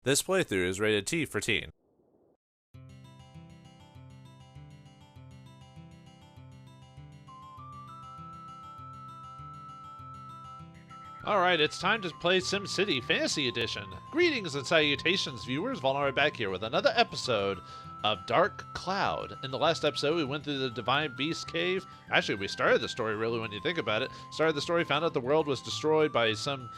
This playthrough is rated T for teen. Alright, it's time to play SimCity Fantasy Edition. Greetings and salutations, viewers. Vauldemare back here with another episode of Dark Cloud. In the last episode, we went through the Divine Beast Cave. Actually, we started the story, really, when you think about it. Started the story, found out the world was destroyed by some,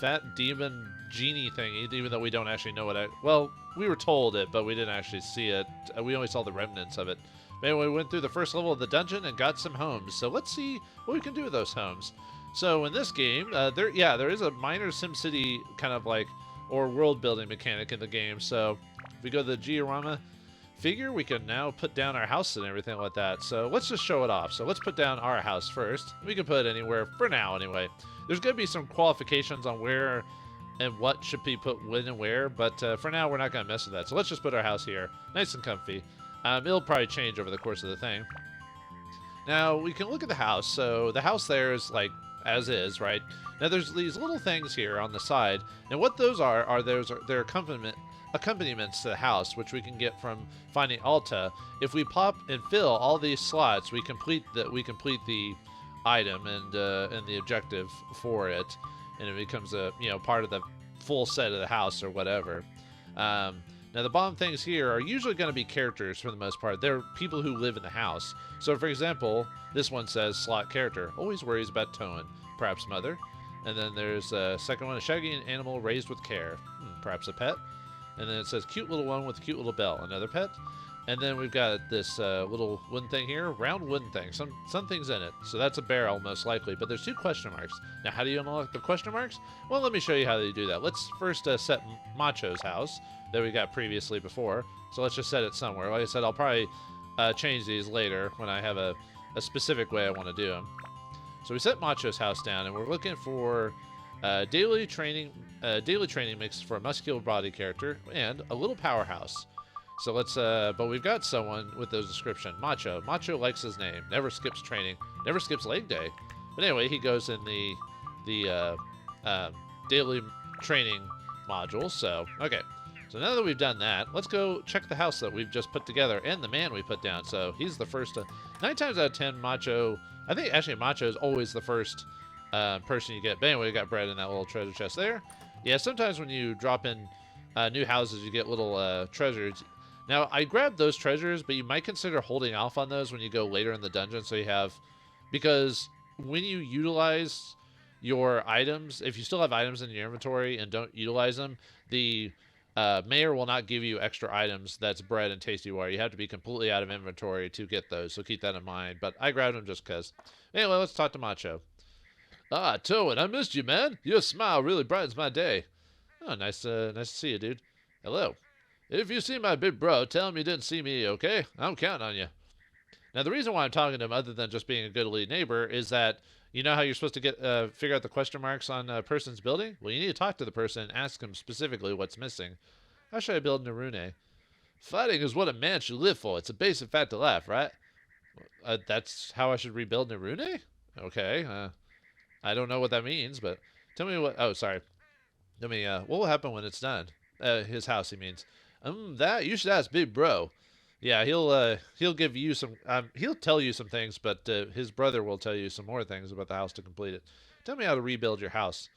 fat demon genie thing, even though we don't actually know what well, we were told it, but we didn't actually see it. We only saw the remnants of it. But anyway, we went through the first level of the dungeon and got some homes. So let's see what we can do with those homes. So in this game, there is a minor SimCity kind of like, or world building mechanic in the game. So if we go to the diorama figure, we can now put down our house and everything like that. So let's just show it off. So let's put down our house first. We can put it anywhere for now anyway. There's going to be some qualifications on where and what should be put when and where, but for now we're not going to mess with that. So let's just put our house here, nice and comfy. It'll probably change over the course of the thing. Now we can look at the house. So the house there is like as is, right? Now there's these little things here on the side, and what those are their accompaniments to the house, which we can get from finding Alta. If we pop and fill all these slots, we complete the item and the objective for it, and it becomes a part of the full set of the house or whatever. Now the bottom things here are usually going to be characters for the most part. They're people who live in the house. So for example, this one says slot character, always worries about Toan, perhaps mother. And then there's a second one, a shaggy animal raised with care, perhaps a pet. And then it says cute little one with a cute little bell, another pet. And then we've got this little wooden thing here, round wooden thing, some things in it. So that's a barrel most likely, but there's two question marks. Now how do you unlock the question marks? Well, let me show you how they do that. Let's first set Macho's house that we got previously before. So let's just set it somewhere. Like I said, I'll probably change these later when I have a specific way I want to do them. So we set Macho's house down, and we're looking for daily training mix for a muscular body character and a little powerhouse. So let's, but we've got someone with those description. Macho likes his name, never skips training, never skips leg day. But anyway, he goes in the daily training module. So, okay. So now that we've done that, let's go check the house that we've just put together and the man we put down. So he's the first, 9 times out of 10, Macho, I think actually Macho is always the first person you get. But anyway, we got bread in that little treasure chest there. Yeah, sometimes when you drop in new houses, you get little treasures. Now, I grabbed those treasures, but you might consider holding off on those when you go later in the dungeon. So you have, because when you utilize your items, if you still have items in your inventory and don't utilize them, the mayor will not give you extra items that's bread and tasty water. You have to be completely out of inventory to get those, so keep that in mind. But I grabbed them just because. Anyway, let's talk to Macho. Ah, Toen, I missed you, man. Your smile really brightens my day. Oh, nice to see you, dude. Hello. If you see my big bro, tell him you didn't see me, okay? I'm counting on you. Now, the reason why I'm talking to him, other than just being a good lead neighbor, is that you know how you're supposed to get figure out the question marks on a person's building? Well, you need to talk to the person and ask them specifically what's missing. How should I build Narune? Fighting is what a man should live for. It's a basic fact of life, right? That's how I should rebuild Narune? Okay. I don't know what that means, but tell me what... Oh, sorry. Tell me, what will happen when it's done? His house, he means. That you should ask Big Bro. Yeah, he'll give you some. He'll tell you some things, but his brother will tell you some more things about the house to complete it. Tell me how to rebuild your house.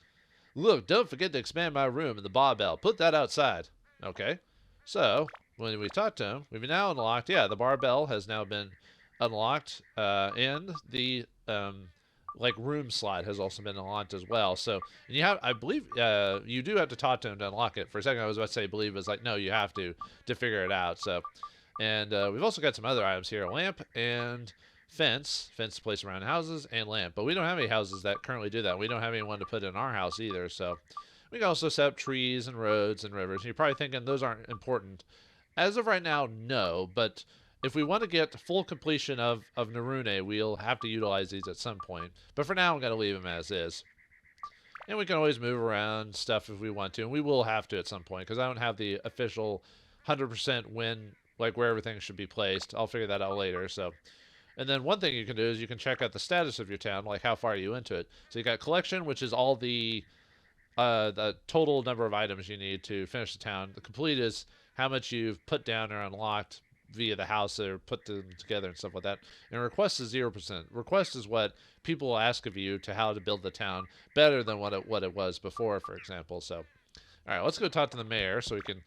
Look, don't forget to expand my room and the barbell. Put that outside. Okay. So when we talk to him, we've now unlocked. Yeah, the barbell has now been unlocked, and the like room slot has also been unlocked as well. So and you have, I believe, you do have to talk to him to unlock it. For a second, I was about to say believe, it's like no, you have to figure it out. So, and we've also got some other items here: a lamp and fence to place around houses, and lamp. But we don't have any houses that currently do that. We don't have anyone to put in our house either. So we can also set up trees and roads and rivers. And you're probably thinking those aren't important. As of right now, no, but if we want to get full completion of Narune, we'll have to utilize these at some point. But for now, I'm going to leave them as is. And we can always move around stuff if we want to. And we will have to at some point, because I don't have the official 100% when, like where everything should be placed. I'll figure that out later. So, and then one thing you can do is you can check out the status of your town, like how far are you into it. So you got collection, which is all the the total number of items you need to finish the town. The complete is how much you've put down or unlocked via the house or put them together and stuff like that. And request is 0%. Request is what people will ask of you to how to build the town better than what it was before, for example. So, all right, let's go talk to the mayor so we can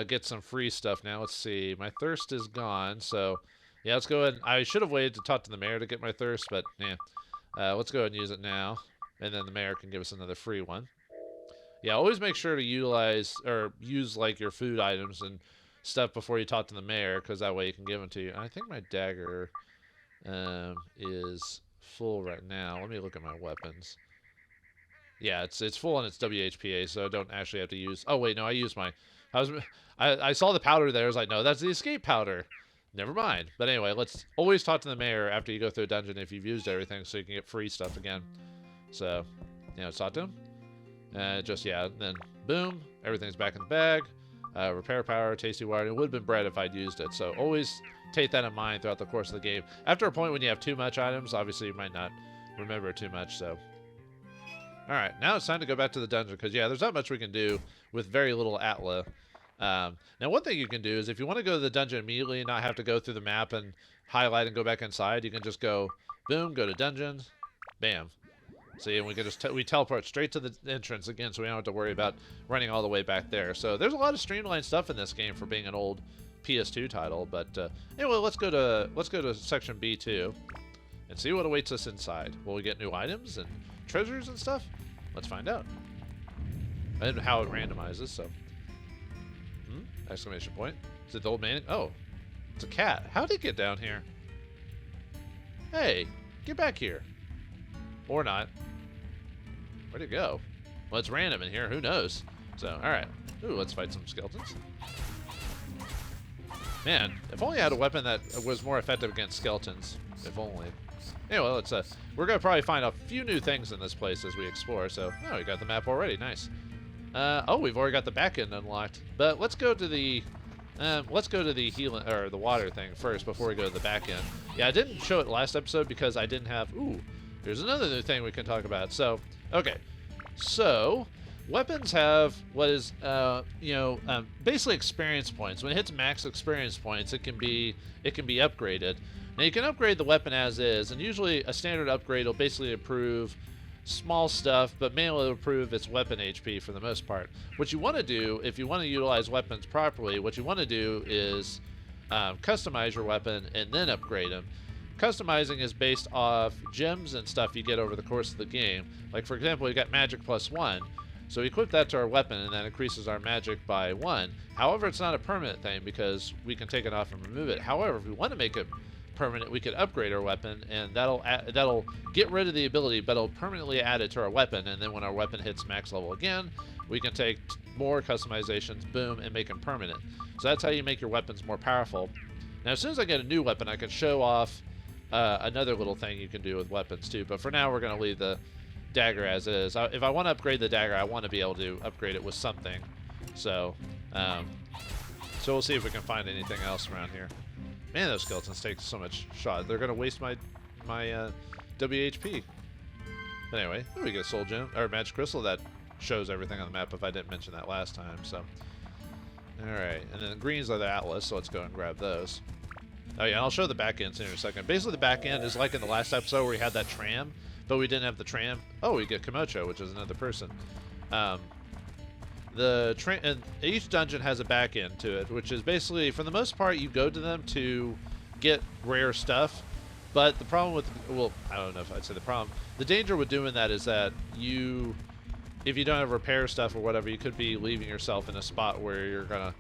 get some free stuff now. Let's see. My thirst is gone, so yeah, let's go ahead. I should have waited to talk to the mayor to get my thirst, but yeah. Let's go ahead and use it now, and then the mayor can give us another free one. Yeah, always make sure to utilize or use like your food items and stuff before you talk to the mayor, because that way you can give them to you. I think my dagger is full right now. Let me look at my weapons. Yeah, it's full on its WHPA, so I don't actually have to use. Oh wait, no, I used my. I saw the powder there. I was like, no, that's the escape powder. Never mind. But anyway, let's always talk to the mayor after you go through a dungeon if you've used everything, so you can get free stuff again. So, yeah, let's talk to him. Then boom, everything's back in the bag. Repair power, tasty water. It would have been bread if I'd used it. So always take that in mind throughout the course of the game. After a point when you have too much items, obviously you might not remember too much. So, all right, now it's time to go back to the dungeon because yeah, there's not much we can do with very little atla. Now, one thing you can do is if you want to go to the dungeon immediately and not have to go through the map and highlight and go back inside, you can just go, boom, go to dungeon, bam. See, and we can just we teleport straight to the entrance again, so we don't have to worry about running all the way back there. So there's a lot of streamlined stuff in this game for being an old PS2 title. But anyway, let's go to section B2 and see what awaits us inside. Will we get new items and treasures and stuff? Let's find out. And how it randomizes. So. Exclamation point. Is it the old man? Oh, it's a cat. How'd it get down here? Hey, get back here. Or not. Where'd it go? Well, it's random in here. Who knows? So, alright. Ooh, let's fight some skeletons. Man, if only I had a weapon that was more effective against skeletons. If only. Anyway, let's, we're going to probably find a few new things in this place as we explore. So, oh, we got the map already. Nice. Oh, we've already got the back end unlocked. But let's go to the healing or the water thing first before we go to the back end. Yeah, I didn't show it last episode because I didn't have. Ooh, there's another new thing we can talk about. So, okay, so weapons have what is basically experience points. When it hits max experience points, it can be upgraded. Now you can upgrade the weapon as is, and usually a standard upgrade will basically improve small stuff, but mainly improve its weapon HP for the most part. What you want to do, if you want to utilize weapons properly, what you want to do is customize your weapon and then upgrade them. Customizing is based off gems and stuff you get over the course of the game. Like, for example, we got magic +1. So we equip that to our weapon, and that increases our magic by 1. However, it's not a permanent thing because we can take it off and remove it. However, if we want to make it permanent, we could upgrade our weapon, and that'll get rid of the ability, but it'll permanently add it to our weapon. And then when our weapon hits max level again, we can take more customizations, boom, and make them permanent. So that's how you make your weapons more powerful. Now, as soon as I get a new weapon, I can show off another little thing you can do with weapons too. But for now, we're going to leave the dagger as is. If I want to upgrade the dagger, I want to be able to upgrade it with something. So we'll see if we can find anything else around here. Man, those skeletons take so much shot. They're going to waste my WHP. But anyway, we get a soul gem, or magic crystal that shows everything on the map if I didn't mention that last time. So, alright. And then the greens are the atlas, so let's go and grab those. Oh yeah, I'll show the back ends in a second. Basically, the back end is like in the last episode where we had that tram, but we didn't have the tram. Oh, we get Komocho, which is another person. And each dungeon has a back end to it, which is basically, for the most part, you go to them to get rare stuff. But the problem with, well, I don't know if I'd say the problem. The danger with doing that is that if you don't have repair stuff or whatever, you could be leaving yourself in a spot where you're gonna,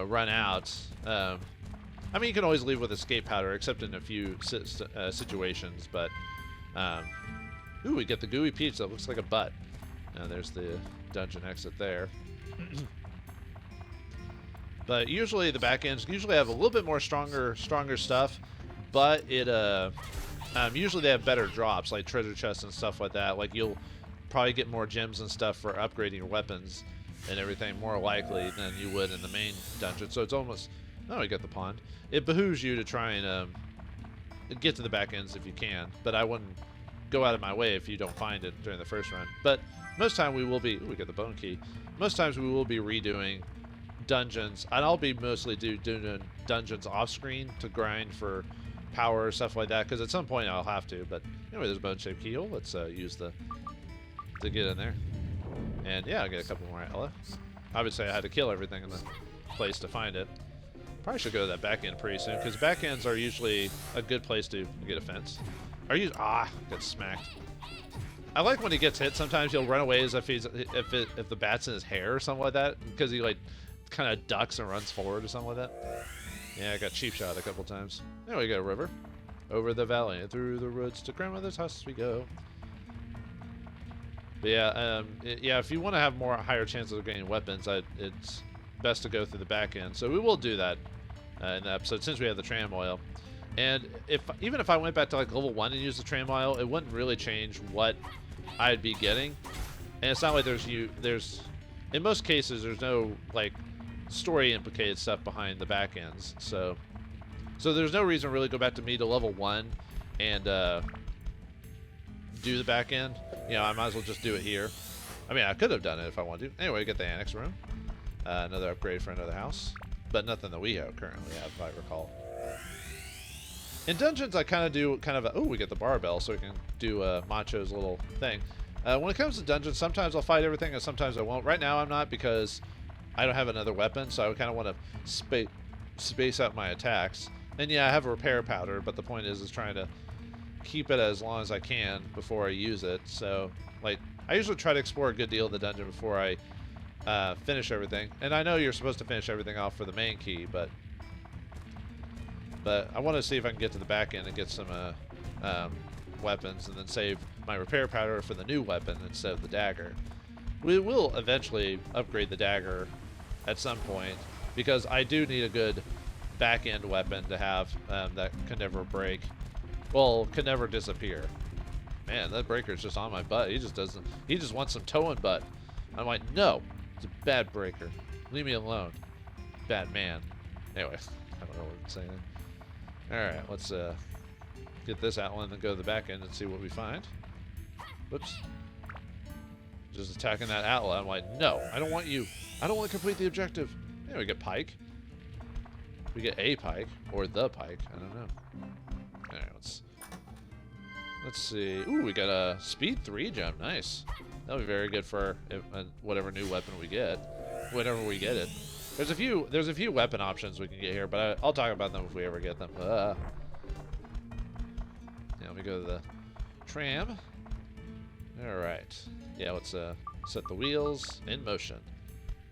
run out. I mean, you can always leave with escape powder, except in a few situations. But, ooh, we get the gooey peach that looks like a butt. Now there's the dungeon exit there. But usually the back ends usually have a little bit more stronger stuff, but it usually they have better drops, like treasure chests and stuff like that. Like, you'll probably get more gems and stuff for upgrading your weapons and everything more likely than you would in the main dungeon. So it's almost, oh, we got the pond. It behooves you to try and get to the back ends if you can, but I wouldn't go out of my way if you don't find it during the first run. But most time we will be. Ooh, we got the bone key. Most times we will be redoing dungeons, and I'll be mostly doing dungeons off screen to grind for power or stuff like that, because at some point I'll have to. But anyway, there's a bone-shaped keyhole. Let's use to get in there. And yeah, I'll get a couple more atla. Obviously, I had to kill everything in the place to find it. Probably should go to that back end pretty soon, because back ends are usually a good place to get a fence. Get smacked. I like when he gets hit. Sometimes he'll run away as if if the bat's in his hair or something like that, because he like kind of ducks and runs forward or something like that. Yeah, I got cheap shot a couple times. Anyway, we got a river. Over the valley and through the woods to grandmother's house we go. But yeah, if you want to have higher chances of getting weapons, it's best to go through the back end. So we will do that in the episode, since we have the tram oil. And even if I went back to like level 1 and used the tram oil, it wouldn't really change what I'd be getting. And it's not like there's in most cases there's no like story implicated stuff behind the back ends. So there's no reason to really go back to level 1 and do the back end. You know, I might as well just do it here. I mean, I could have done it if I wanted to. Anyway, we get the annex room. Another upgrade for another house. But nothing that we currently have, if I recall. In dungeons, I kind of do we get the barbell, so we can do Macho's little thing. When it comes to dungeons, sometimes I'll fight everything, and sometimes I won't. Right now, I'm not, because I don't have another weapon, so I kind of want to space out my attacks. And yeah, I have a repair powder, but the point is trying to keep it as long as I can before I use it. So, like, I usually try to explore a good deal of the dungeon before I finish everything. And I know you're supposed to finish everything off for the main key, but I want to see if I can get to the back end and get some weapons, and then save my repair powder for the new weapon instead of the dagger. We will eventually upgrade the dagger at some point, because I do need a good back end weapon to have that can never break. Well, can never disappear. Man, that breaker's just on my butt. He just wants some Toan butt. I'm like, no, it's a bad breaker. Leave me alone. Bad man. Anyway, I don't know what I'm saying. Alright, let's get this outline and then go to the back end and see what we find. Whoops. Just attacking that atla. I'm like, no, I don't want you. I don't want to complete the objective. Yeah, we get pike. We get a pike, or the pike. I don't know. Alright, let's see. Ooh, we got a speed 3 gem. Nice. That'll be very good for whatever new weapon we get. Whenever we get it. There's a few weapon options we can get here, but I'll talk about them if we ever get them. Yeah, let me go to the tram. Alright. Yeah, let's set the wheels in motion.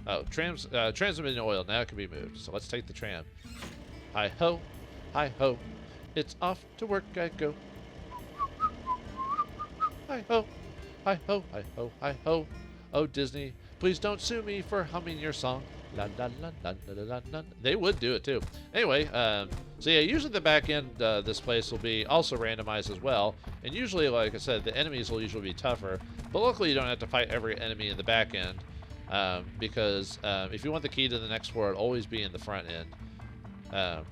Oh, trams have been oiled. Now it can be moved. So let's take the tram. Hi-ho, hi-ho. It's off to work I go. Hi-ho, hi-ho, hi-ho, hi-ho. Oh, Disney, please don't sue me for humming your song. La, la, la, la, la, la, la. They would do it, too. Anyway, so yeah, usually the back end, this place will be also randomized as well. And usually, like I said, the enemies will usually be tougher. But luckily, you don't have to fight every enemy in the back end. Because if you want the key to the next floor, it'll always be in the front end. I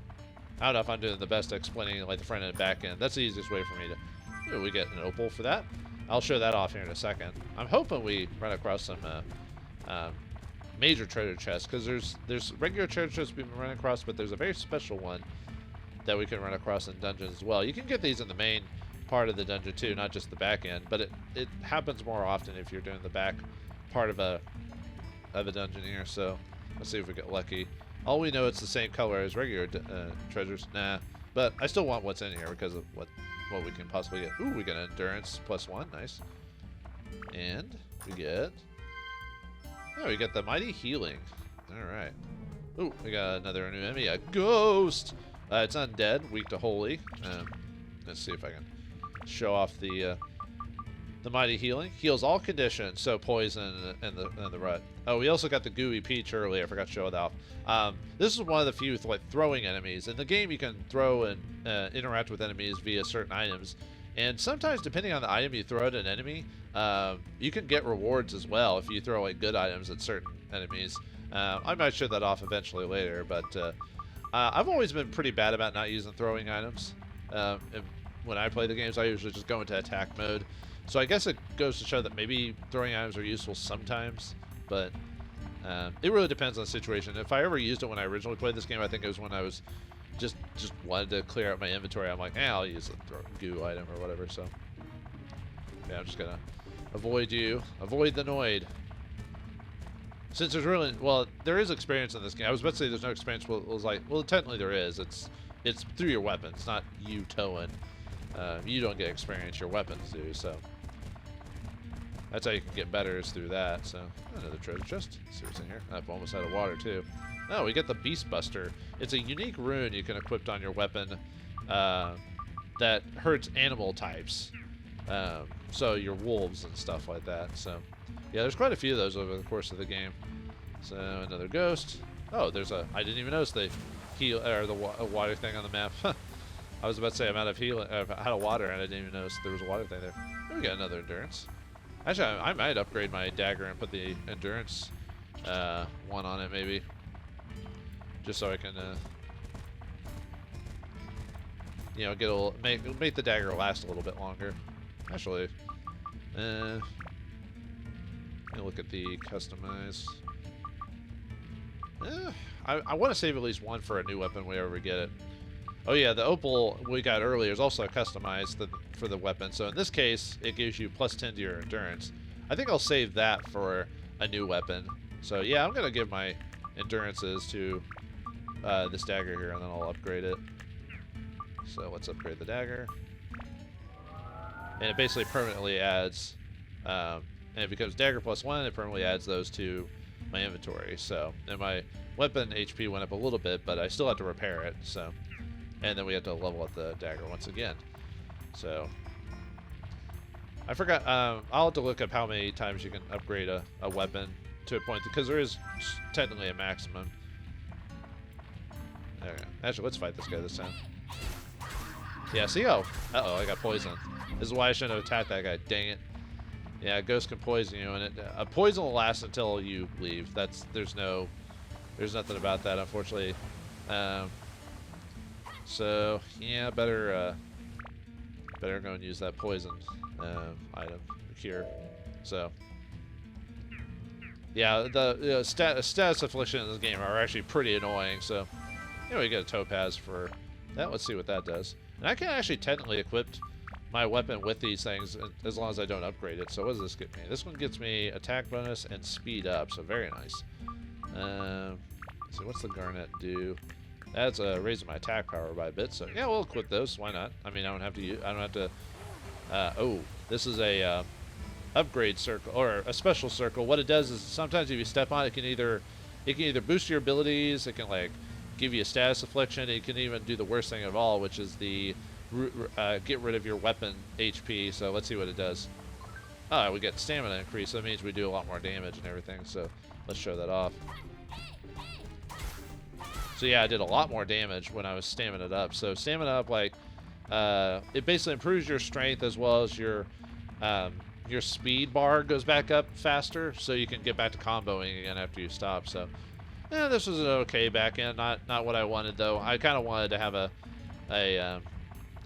don't know if I'm doing the best at explaining like the front end and back end. That's the easiest way for me to... Ooh, we get an opal for that. I'll show that off here in a second. I'm hoping we run across some major treasure chests, because there's regular treasure chests we can run across, but there's a very special one that we can run across in dungeons as well. You can get these in the main part of the dungeon too, not just the back end, but it happens more often if you're doing the back part of a dungeon here. So let's see if we get lucky. All we know, it's the same color as regular treasures. Nah, but I still want what's in here because of what we can possibly get. Ooh, we get an endurance +1, nice. And we get... Oh, we got the mighty healing. Alright. Ooh, we got another new enemy, a ghost! It's undead, weak to holy. Let's see if I can show off the mighty healing. Heals all conditions, so poison and the rut. Oh, we also got the gooey peach earlier. I forgot to show it off. This is one of the few like throwing enemies. In the game, you can throw and interact with enemies via certain items. And sometimes, depending on the item you throw at an enemy, you can get rewards as well if you throw like good items at certain enemies. I might show that off eventually later, but I've always been pretty bad about not using throwing items. When I play the games, I usually just go into attack mode So I guess it goes to show that maybe throwing items are useful sometimes, but it really depends on the situation. If I ever used it when I originally played this game, I think it was when I was just wanted to clear out my inventory. I'm like, I'll use a goo item or whatever. So yeah, I'm just gonna avoid you, avoid the Noid. Since there's really, well, there is experience in this game. I was about to say there's no experience. Well, it was like, well, technically there is. It's through your weapons, not you, Toan. You don't get experience, your weapons do. So that's how you can get better, is through that. So another treasure chest. Let's see what's in here. I've almost out of water too. Oh, we get the Beast Buster. It's a unique rune you can equip on your weapon that hurts animal types. So your wolves and stuff like that. So yeah, there's quite a few of those over the course of the game. So another ghost. Oh, there's a. I didn't even notice the heal or the water thing on the map. I was about to say I'm out of heal, out of water, and I didn't even notice there was a water thing there. We got another endurance. Actually, I might upgrade my dagger and put the endurance one on it, maybe, just so I can, you know, get a make the dagger last a little bit longer. Actually, let me look at the customize. I want to save at least one for a new weapon whenever we get it. Oh yeah, the opal we got earlier is also customized for the weapon. So in this case, it gives you +10 to your endurance. I think I'll save that for a new weapon. So yeah, I'm gonna give my endurances to this dagger here, and then I'll upgrade it. So let's upgrade the dagger, and it basically permanently adds, and it becomes dagger +1. It permanently adds those to my inventory. So, and my weapon HP went up a little bit, but I still have to repair it. So. And then we have to level up the dagger once again. So I forgot. I'll have to look up how many times you can upgrade a weapon to a point, because there is technically a maximum. Okay. Actually, let's fight this guy this time. Yeah. See? Oh. Uh-oh. I got poisoned. This is why I shouldn't have attacked that guy. Dang it. Yeah. Ghost can poison you, and a poison will last until you leave. There's nothing about that, unfortunately. So yeah, better go and use that poison item, cure. So yeah, the status affliction in this game are actually pretty annoying. So anyway, we get a topaz for that. Let's see what that does. And I can actually technically equip my weapon with these things as long as I don't upgrade it. So what does this get me? This one gets me attack bonus and speed up. So very nice. So what's the garnet do? That's raising my attack power by a bit. So yeah, we'll equip those. Why not? I mean, I don't have to. Oh, this is a upgrade circle or a special circle. What it does is sometimes if you step on it, it can either boost your abilities. It can like give you a status affliction. It can even do the worst thing of all, which is the get rid of your weapon HP. So let's see what it does. We get stamina increase. So that means we do a lot more damage and everything. So let's show that off. So yeah, I did a lot more damage when I was stamina up. So stamina up, like, it basically improves your strength as well as your speed bar goes back up faster, so you can get back to comboing again after you stop. So yeah, this was an okay back end. Not what I wanted though. I kind of wanted to have a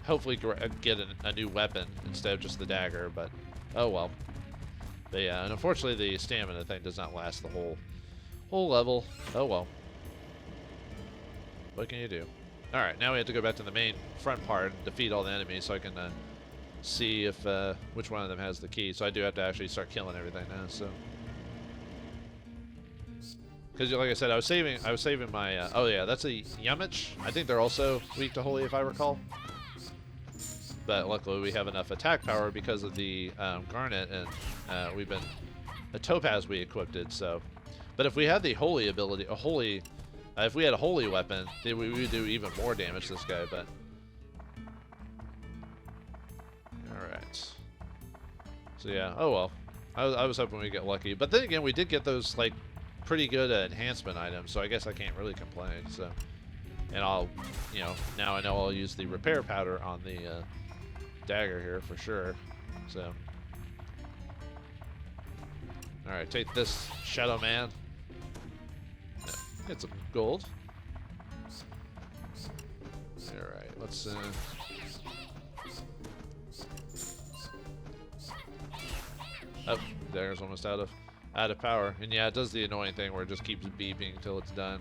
hopefully get a new weapon instead of just the dagger. But oh well. But yeah, and unfortunately the stamina thing does not last the whole level. Oh well. What can you do? Alright, now we have to go back to the main front part and defeat all the enemies so I can see if which one of them has the key. So I do have to actually start killing everything now, so. Because like I said, I was saving my, oh yeah, that's a Yamich. I think they're also weak to Holy if I recall. But luckily we have enough attack power because of the Garnet, and we've been, the Topaz we equipped it, so. But if we had the Holy ability, if we had a holy weapon, then we would do even more damage to this guy, but. Alright. So yeah, oh well. I was hoping we'd get lucky. But then again, we did get those, like, pretty good enhancement items, so I guess I can't really complain, so. And I'll, you know, now I know I'll use the repair powder on the dagger here for sure, so. Alright, take this, Shadow Man. Get some gold. Alright, let's Oh, there's almost out of power. And yeah, it does the annoying thing where it just keeps beeping until it's done.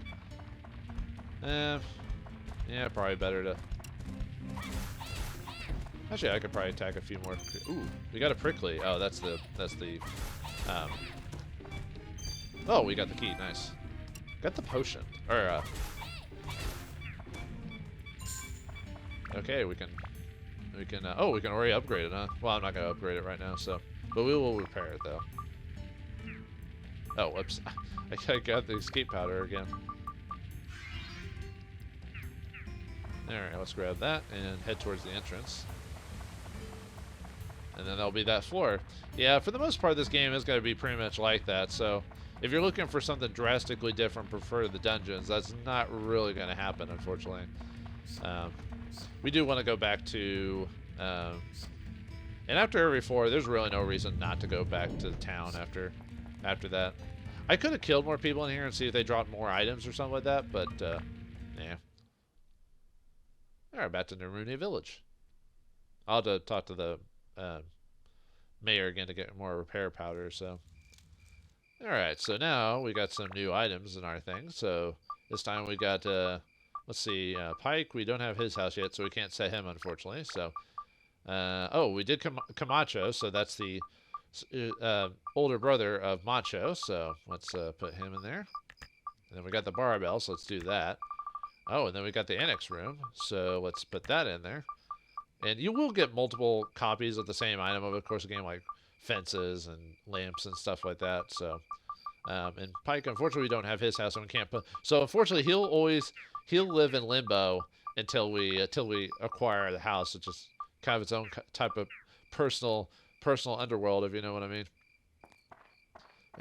Yeah, probably better to... Actually, I could probably attack a few more. Ooh, we got a prickly. Oh, that's the, oh, we got the key. Nice. Got the potion. Or, okay, we can, oh, we can already upgrade it, huh? Well, I'm not going to upgrade it right now, so. But we will repair it, though. Oh, whoops. I got the escape powder again. Alright, let's grab that and head towards the entrance. And then that'll be that floor. Yeah, for the most part, this game is going to be pretty much like that. So, if you're looking for something drastically different, prefer the dungeons. That's not really going to happen, unfortunately. We do want to go back to... and after every floor, there's really no reason not to go back to the town after that. I could have killed more people in here and see if they dropped more items or something like that, but, yeah. Alright, back to Naruni Village. I'll have to talk to the mayor again to get more repair powder, so. Alright, so now we got some new items in our thing. So this time we got, let's see, Pike. We don't have his house yet, so we can't set him, unfortunately. So, oh, we did Camacho, so that's the older brother of Macho. So let's put him in there. And then we got the barbell, so let's do that. Oh, and then we got the annex room, so let's put that in there. And you will get multiple copies of the same item over the course of the game, like fences and lamps and stuff like that. So, and Pike, unfortunately, we don't have his house, and we can't put. So, unfortunately, he'll live in limbo until we acquire the house, which is kind of its own type of personal underworld, if you know what I mean.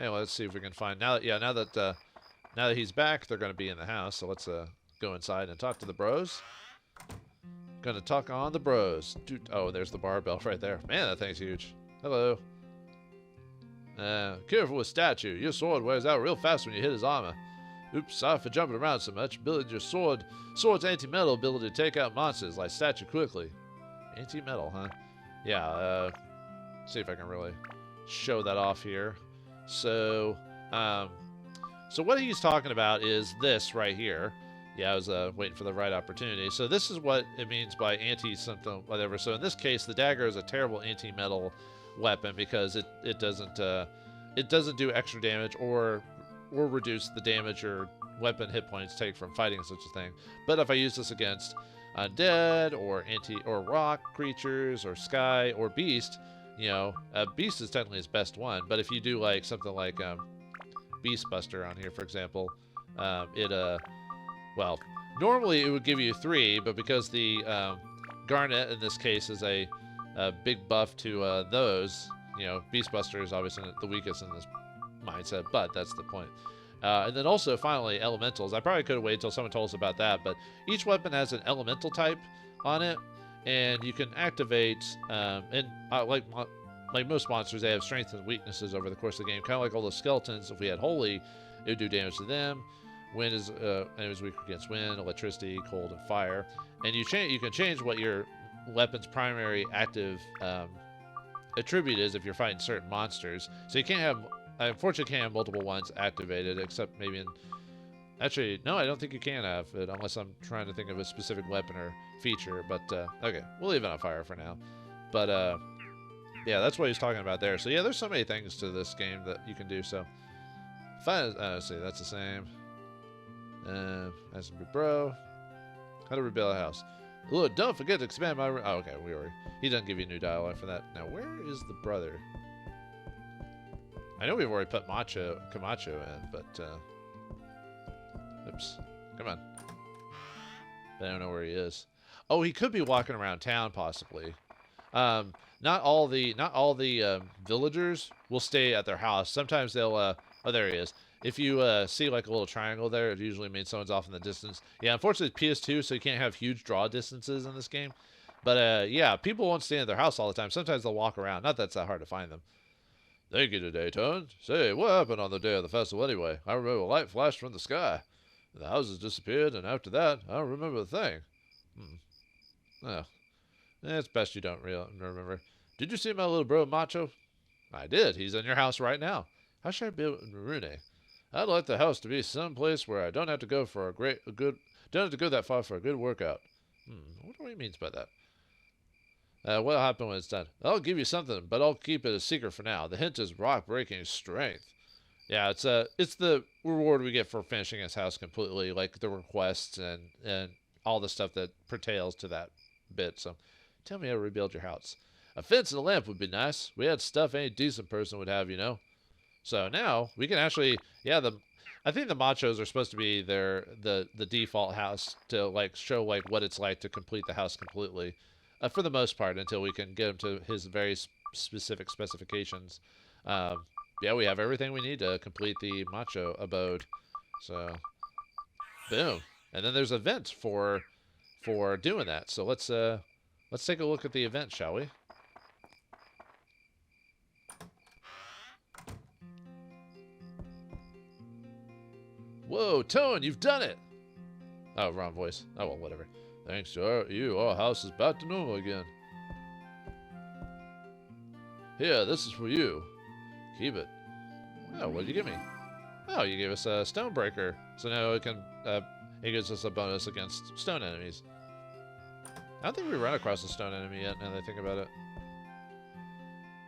Anyway, let's see if we can find now that he's back, they're going to be in the house. So let's go inside and talk to the bros. Gonna talk on the bros. Dude, oh, there's the barbell right there. Man, that thing's huge. Hello. Careful with statue. Your sword wears out real fast when you hit his armor. Oops, sorry for jumping around so much. Build your sword's anti-metal ability to take out monsters like statue quickly. Anti-metal, huh? Yeah, see if I can really show that off here. So, so what he's talking about is this right here. Yeah, I was waiting for the right opportunity. So this is what it means by anti-something, whatever. So in this case, the dagger is a terrible anti-metal weapon because it doesn't do extra damage or reduce the damage your weapon hit points take from fighting such a thing. But if I use this against undead or rock creatures or sky or beast, you know, beast is technically his best one. But if you do like something like Beast Buster on here, for example, well, normally it would give you 3, but because the Garnet in this case is a big buff to those, you know, Beast Buster is obviously the weakest in this mindset, but that's the point. And then also, finally, elementals. I probably could have waited until someone told us about that, but each weapon has an elemental type on it, and you can activate, like most monsters, they have strengths and weaknesses over the course of the game, kind of like all the skeletons. If we had Holy, it would do damage to them. Wind is enemies weak against wind, electricity, cold, and fire. And you can change what your weapon's primary active attribute is if you're fighting certain monsters. So you can't have, unfortunately, can't have multiple ones activated, except maybe in. Actually, no, I don't think you can have it unless I'm trying to think of a specific weapon or feature. But okay, we'll leave it on fire for now. But yeah, that's what he's talking about there. So yeah, there's so many things to this game that you can do. So fine. Let's see, that's the same. That's a big bro. How to rebuild a house. Look, don't forget to expand my room. Oh, okay, he doesn't give you new dialogue for that. Now, where is the brother? I know we've already put Camacho in, but oops. Come on. But I don't know where he is. Oh, he could be walking around town, possibly. Not all the villagers will stay at their house. Sometimes they'll. Oh, there he is. If you see like a little triangle there, it usually means someone's off in the distance. Yeah, unfortunately it's PS2, so you can't have huge draw distances in this game. But yeah, people won't stay in their house all the time. Sometimes they'll walk around. Not that it's that hard to find them. Thank you today, Toan. Say, what happened on the day of the festival anyway? I remember a light flashed from the sky. The houses disappeared, and after that, I don't remember a thing. Oh. It's best you don't remember. Did you see my little bro, Macho? I did. He's in your house right now. How should I build Narune? I'd like the house to be someplace where I don't have to go for don't have to go that far for a good workout. I wonder what he means by that. What'll happen when it's done? I'll give you something, but I'll keep it a secret for now. The hint is rock-breaking strength. Yeah, it's the reward we get for finishing his house completely, like the requests and all the stuff that pertains to that bit. So, tell me how to rebuild your house. A fence and a lamp would be nice. We had stuff any decent person would have, you know. So now we can actually, I think the machos are supposed to be the default house to like show like what it's like to complete the house completely, for the most part, until we can get him to his very specific specifications. Yeah, we have everything we need to complete the macho abode. So, boom, and then there's an event for doing that. So let's take a look at the event, shall we? Whoa, Toen, you've done it! Oh, wrong voice. Oh, well, whatever. Thanks to you, our house is back to normal again. Here, this is for you. Keep it. Oh, what did you give me? Oh, you gave us a stone breaker. So now it gives us a bonus against stone enemies. I don't think we run across a stone enemy yet, now that I think about it.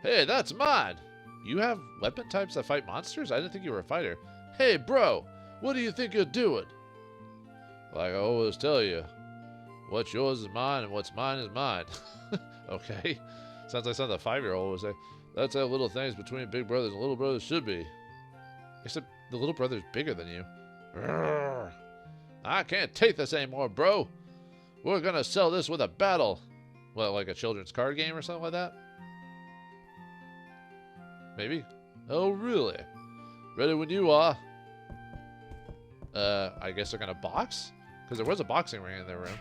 Hey, that's mine! You have weapon types that fight monsters? I didn't think you were a fighter. Hey, bro! What do you think you're doing? Like I always tell you, what's yours is mine and what's mine is mine. Okay. Sounds like something a 5-year-old would say. That's how little things between big brothers and little brothers should be. Except the little brother's bigger than you. Urgh. I can't take this anymore, bro. We're gonna sell this with a battle. What, like a children's card game or something like that? Maybe? Oh, really? Ready when you are. I guess they're gonna box? Because there was a boxing ring in their room.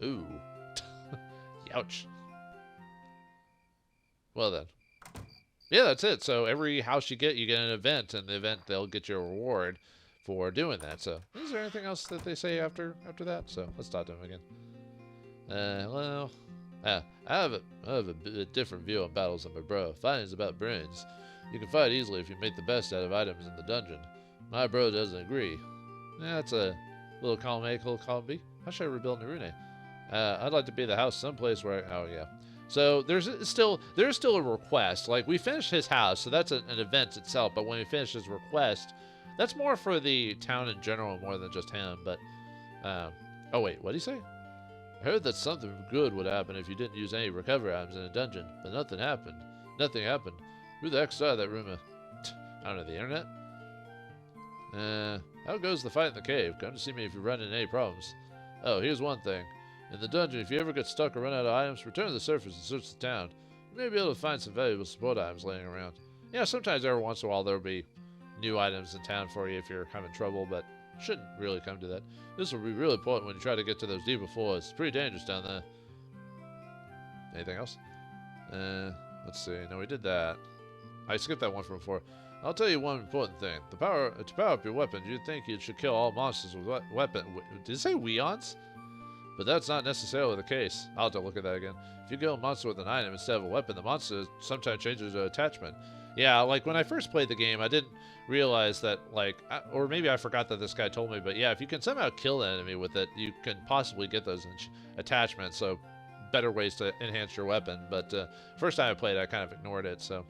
Ooh. Youch. Well then. Yeah, that's it. So every house you get an event, and the event they'll get you a reward for doing that. So is there anything else that they say after that? So let's talk to them again. I have a different view on battles than my bro. Fighting is about brains. You can fight easily if you make the best out of items in the dungeon. My bro doesn't agree. Yeah, that's a little column A, column B. How should I rebuild Narune? I'd like to be the house someplace where oh yeah. So there is still a request. Like we finished his house, so that's an event itself. But when we finish his request, that's more for the town in general, more than just him. But oh wait, what did he say? I heard that something good would happen if you didn't use any recovery items in a dungeon, but nothing happened. Nothing happened. Who the heck started that rumor? I don't know, the internet? How goes the fight in the cave? Come to see me if you run into any problems. Oh, here's one thing. In the dungeon, if you ever get stuck or run out of items, return to the surface and search the town. You may be able to find some valuable support items laying around. Yeah, sometimes every once in a while there'll be new items in town for you if you're having trouble, but shouldn't really come to that. This will be really important when you try to get to those deeper floors. It's pretty dangerous down there. Anything else? Let's see. No, we did that. I skipped that one from before. I'll tell you one important thing. To power up your weapons, you'd think you should kill all monsters with weapon. Did it say weons? But that's not necessarily the case. I'll have to look at that again. If you kill a monster with an item instead of a weapon, the monster sometimes changes their attachment. Yeah, like when I first played the game, I didn't realize that, like, or maybe I forgot that this guy told me, but yeah, if you can somehow kill an enemy with it, you can possibly get those attachments, so better ways to enhance your weapon. But first time I played, I kind of ignored it, so.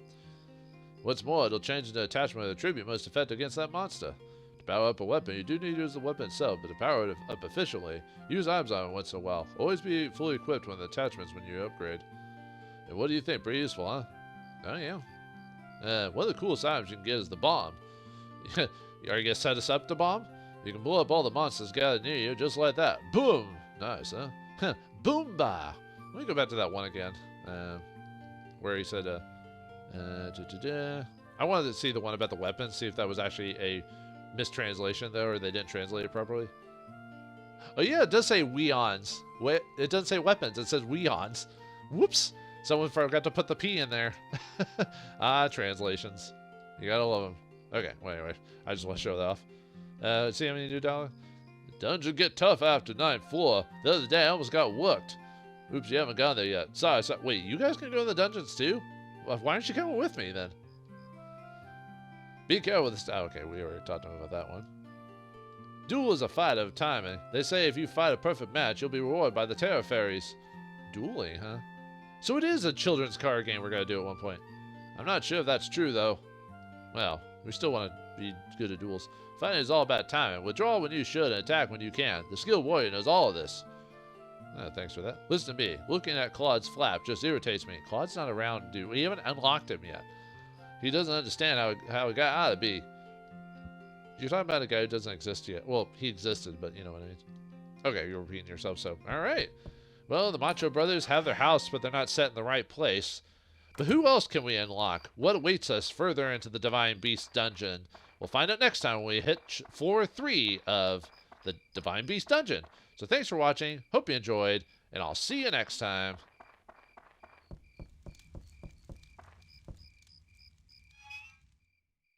What's more, it'll change into attachment of the tribute most effective against that monster. To power up a weapon, you do need to use the weapon itself, but to power it up efficiently, use items on it once in a while. Always be fully equipped with the attachments when you upgrade. And what do you think? Pretty useful, huh? Oh, yeah. One of the coolest items you can get is the bomb. Are you going to set us up the bomb? You can blow up all the monsters gathered near you just like that. Boom! Nice, huh? Boomba! Let me go back to that one again. Where he said, I wanted to see the one about the weapons, see if that was actually a mistranslation, though, or they didn't translate it properly. Oh, yeah, it does say weons. It doesn't say weapons, it says weons. Whoops! Someone forgot to put the P in there. Translations. You gotta love them. Okay, well, anyway, I just want to show that off. See how many do, darling? The dungeon get tough after 9th floor. The other day I almost got whooped. Oops, you haven't gone there yet. Sorry. Wait, you guys can go in the dungeons too? Well, why aren't you coming with me then? Be careful with this. Oh, okay, we already talked about that one. Duel is a fight of timing. They say if you fight a perfect match, you'll be rewarded by the Terror Fairies. Dueling, huh? So it is a children's card game we're going to do at one point. I'm not sure if that's true, though. Well, we still want to be good at duels. Fighting is all about timing. Withdraw when you should and attack when you can. The skilled warrior knows all of this. Thanks for that. Listen to me. Looking at Claude's flap just irritates me. Claude's not around, dude. We haven't unlocked him yet. He doesn't understand how he got out of B. You're talking about a guy who doesn't exist yet. Well, he existed, but you know what I mean. Okay, you're repeating yourself, so. Alright. Well, the Macho Brothers have their house, but they're not set in the right place. But who else can we unlock? What awaits us further into the Divine Beast dungeon? We'll find out next time when we hit floor 3 of the Divine Beast dungeon. So thanks for watching. Hope you enjoyed, and I'll see you next time.